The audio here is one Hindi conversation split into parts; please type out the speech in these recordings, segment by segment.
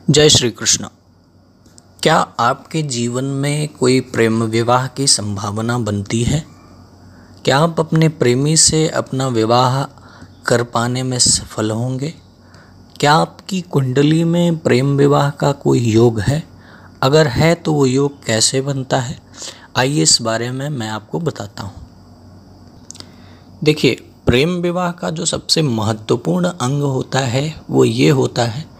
जय श्री कृष्ण। क्या आपके जीवन में कोई प्रेम विवाह की संभावना बनती है? क्या आप अपने प्रेमी से अपना विवाह कर पाने में सफल होंगे? क्या आपकी कुंडली में प्रेम विवाह का कोई योग है? अगर है तो वो योग कैसे बनता है, आइए इस बारे में मैं आपको बताता हूँ। देखिए, प्रेम विवाह का जो सबसे महत्वपूर्ण अंग होता है वो ये होता है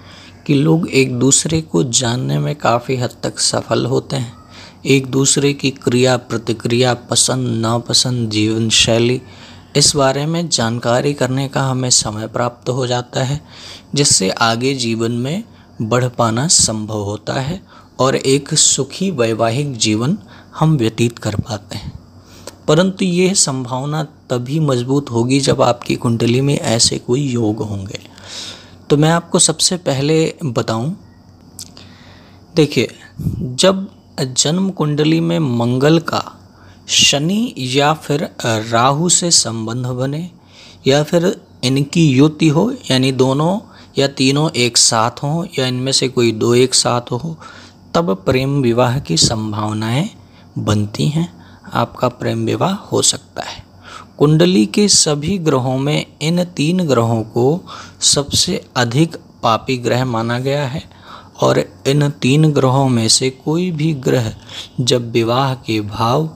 कि लोग एक दूसरे को जानने में काफ़ी हद तक सफल होते हैं। एक दूसरे की क्रिया प्रतिक्रिया, पसंद नापसंद, जीवन शैली, इस बारे में जानकारी करने का हमें समय प्राप्त हो जाता है, जिससे आगे जीवन में बढ़ पाना संभव होता है और एक सुखी वैवाहिक जीवन हम व्यतीत कर पाते हैं। परंतु ये संभावना तभी मजबूत होगी जब आपकी कुंडली में ऐसे कोई योग होंगे। तो मैं आपको सबसे पहले बताऊं, देखिए, जब जन्म कुंडली में मंगल का शनि या फिर राहु से संबंध बने या फिर इनकी युति हो, यानी दोनों या तीनों एक साथ हों या इनमें से कोई दो एक साथ हो, तब प्रेम विवाह की संभावनाएं बनती हैं। आपका प्रेम विवाह हो सकता है। कुंडली के सभी ग्रहों में इन 3 ग्रहों को सबसे अधिक पापी ग्रह माना गया है और इन 3 ग्रहों में से कोई भी ग्रह जब विवाह के भाव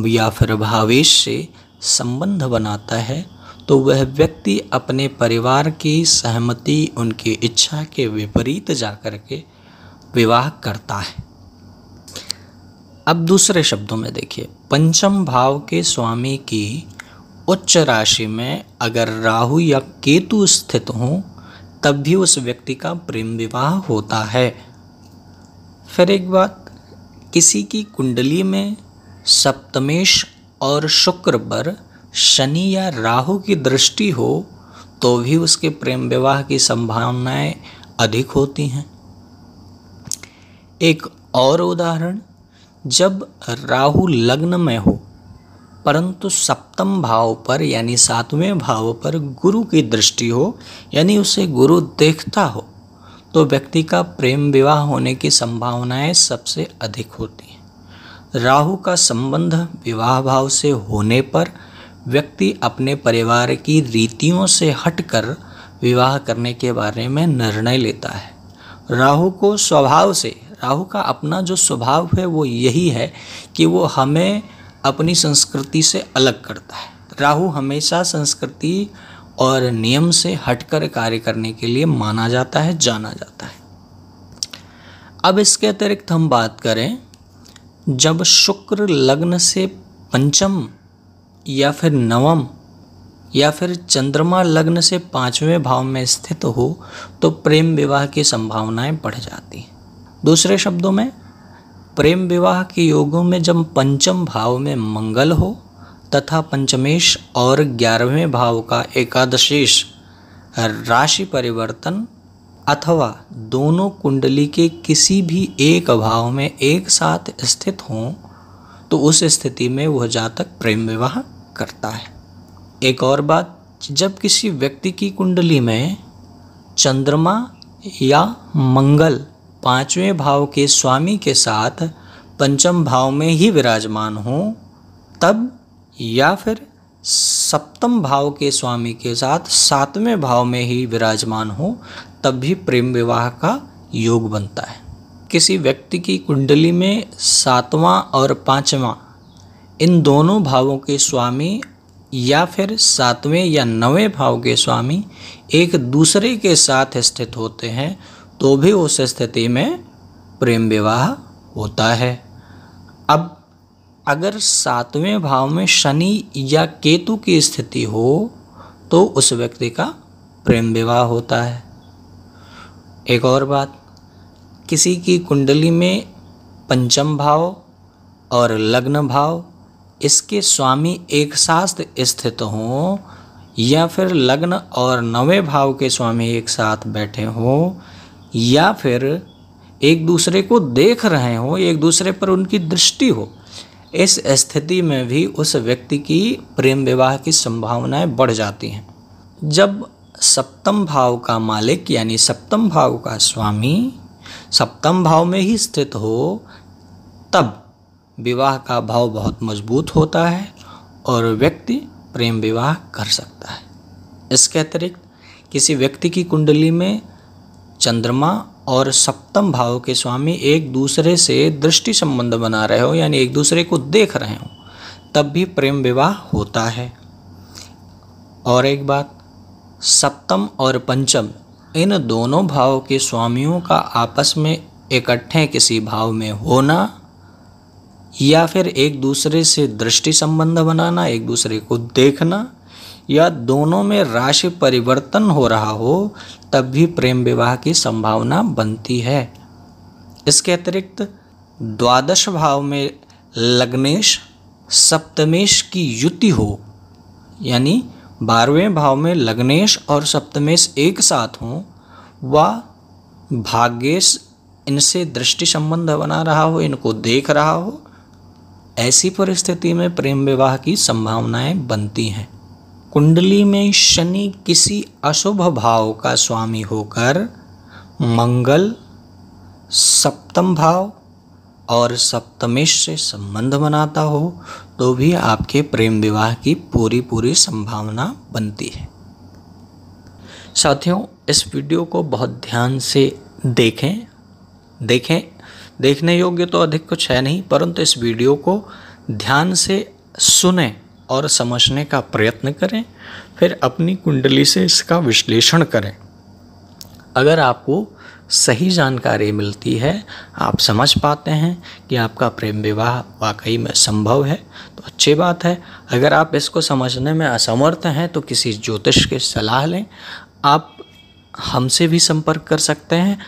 या फिर भावेश से संबंध बनाता है तो वह व्यक्ति अपने परिवार की सहमति, उनकी इच्छा के विपरीत जाकर के विवाह करता है। अब दूसरे शब्दों में देखिए, पंचम भाव के स्वामी की उच्च राशि में अगर राहु या केतु स्थित हों तब भी उस व्यक्ति का प्रेम विवाह होता है। फिर एक बात, किसी की कुंडली में सप्तमेश और शुक्र पर शनि या राहु की दृष्टि हो तो भी उसके प्रेम विवाह की संभावनाएं अधिक होती हैं। एक और उदाहरण, जब राहु लग्न में हो परंतु सप्तम भाव पर यानी 7वें भाव पर गुरु की दृष्टि हो, यानी उसे गुरु देखता हो, तो व्यक्ति का प्रेम विवाह होने की संभावनाएं सबसे अधिक होती हैं। राहु का संबंध विवाह भाव से होने पर व्यक्ति अपने परिवार की रीतियों से हटकर विवाह करने के बारे में निर्णय लेता है। राहु को स्वभाव से, राहु का अपना जो स्वभाव है वो यही है कि वो हमें अपनी संस्कृति से अलग करता है। राहु हमेशा संस्कृति और नियम से हटकर कार्य करने के लिए माना जाता है, जाना जाता है। अब इसके अतिरिक्त हम बात करें, जब शुक्र लग्न से पंचम या फिर नवम या फिर चंद्रमा लग्न से 5वें भाव में स्थित हो तो प्रेम विवाह की संभावनाएं बढ़ जाती हैं। दूसरे शब्दों में, प्रेम विवाह के योगों में जब पंचम भाव में मंगल हो तथा पंचमेश और 11वें भाव का एकादशेश राशि परिवर्तन अथवा दोनों कुंडली के किसी भी एक भाव में एक साथ स्थित हों तो उस स्थिति में वह जातक प्रेम विवाह करता है। एक और बात, जब किसी व्यक्ति की कुंडली में चंद्रमा या मंगल 5वें भाव के स्वामी के साथ पंचम भाव में ही विराजमान हो तब, या फिर सप्तम भाव के स्वामी के साथ 7वें भाव में ही विराजमान हो तब भी प्रेम विवाह का योग बनता है। किसी व्यक्ति की कुंडली में 7वां और 5वां इन दोनों भावों के स्वामी या फिर 7वें या 9वें भाव के स्वामी एक दूसरे के साथ स्थित होते हैं तो भी उस स्थिति में प्रेम विवाह होता है। अब अगर 7वें भाव में शनि या केतु की स्थिति हो तो उस व्यक्ति का प्रेम विवाह होता है। एक और बात, किसी की कुंडली में पंचम भाव और लग्न भाव इसके स्वामी एक साथ स्थित हों या फिर लग्न और 9वें भाव के स्वामी एक साथ बैठे हों या फिर एक दूसरे को देख रहे हों, एक दूसरे पर उनकी दृष्टि हो, इस स्थिति में भी उस व्यक्ति की प्रेम विवाह की संभावनाएं बढ़ जाती हैं। जब सप्तम भाव का मालिक यानी सप्तम भाव का स्वामी सप्तम भाव में ही स्थित हो तब विवाह का भाव बहुत मजबूत होता है और व्यक्ति प्रेम विवाह कर सकता है। इसके अतिरिक्त किसी व्यक्ति की कुंडली में चंद्रमा और सप्तम भाव के स्वामी एक दूसरे से दृष्टि संबंध बना रहे हो, यानी एक दूसरे को देख रहे हो, तब भी प्रेम विवाह होता है। और एक बात, सप्तम और पंचम इन दोनों भाव के स्वामियों का आपस में इकट्ठे किसी भाव में होना या फिर एक दूसरे से दृष्टि संबंध बनाना, एक दूसरे को देखना, या दोनों में राशि परिवर्तन हो रहा हो, तब भी प्रेम विवाह की संभावना बनती है। इसके अतिरिक्त द्वादश भाव में लग्नेश सप्तमेश की युति हो, यानी 12वें भाव में लग्नेश और सप्तमेश एक साथ हों, व भाग्येश इनसे दृष्टि संबंध बना रहा हो, इनको देख रहा हो, ऐसी परिस्थिति में प्रेम विवाह की संभावनाएं बनती हैं। कुंडली में शनि किसी अशुभ भाव का स्वामी होकर मंगल सप्तम भाव और सप्तमेश से संबंध बनाता हो तो भी आपके प्रेम विवाह की पूरी संभावना बनती है। साथियों, इस वीडियो को बहुत ध्यान से देखें। देखने योग्य तो अधिक कुछ है नहीं, परंतु इस वीडियो को ध्यान से सुनें और समझने का प्रयत्न करें, फिर अपनी कुंडली से इसका विश्लेषण करें। अगर आपको सही जानकारी मिलती है, आप समझ पाते हैं कि आपका प्रेम विवाह वाकई में संभव है, तो अच्छी बात है। अगर आप इसको समझने में असमर्थ हैं तो किसी ज्योतिष की सलाह लें। आप हमसे भी संपर्क कर सकते हैं।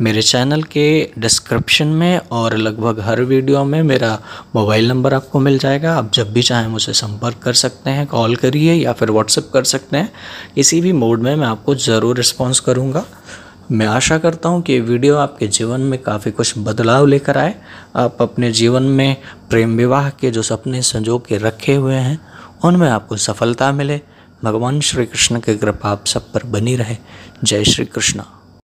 मेरे चैनल के डिस्क्रिप्शन में और लगभग हर वीडियो में मेरा मोबाइल नंबर आपको मिल जाएगा। आप जब भी चाहें मुझसे संपर्क कर सकते हैं, कॉल करिए या फिर व्हाट्सएप कर सकते हैं। किसी भी मोड में मैं आपको ज़रूर रिस्पॉन्स करूँगा। मैं आशा करता हूँ कि ये वीडियो आपके जीवन में काफ़ी कुछ बदलाव लेकर आए। आप अपने जीवन में प्रेम विवाह के जो सपने संजो के रखे हुए हैं उनमें आपको सफलता मिले। भगवान श्री कृष्ण की कृपा आप सब पर बनी रहे। जय श्री कृष्ण।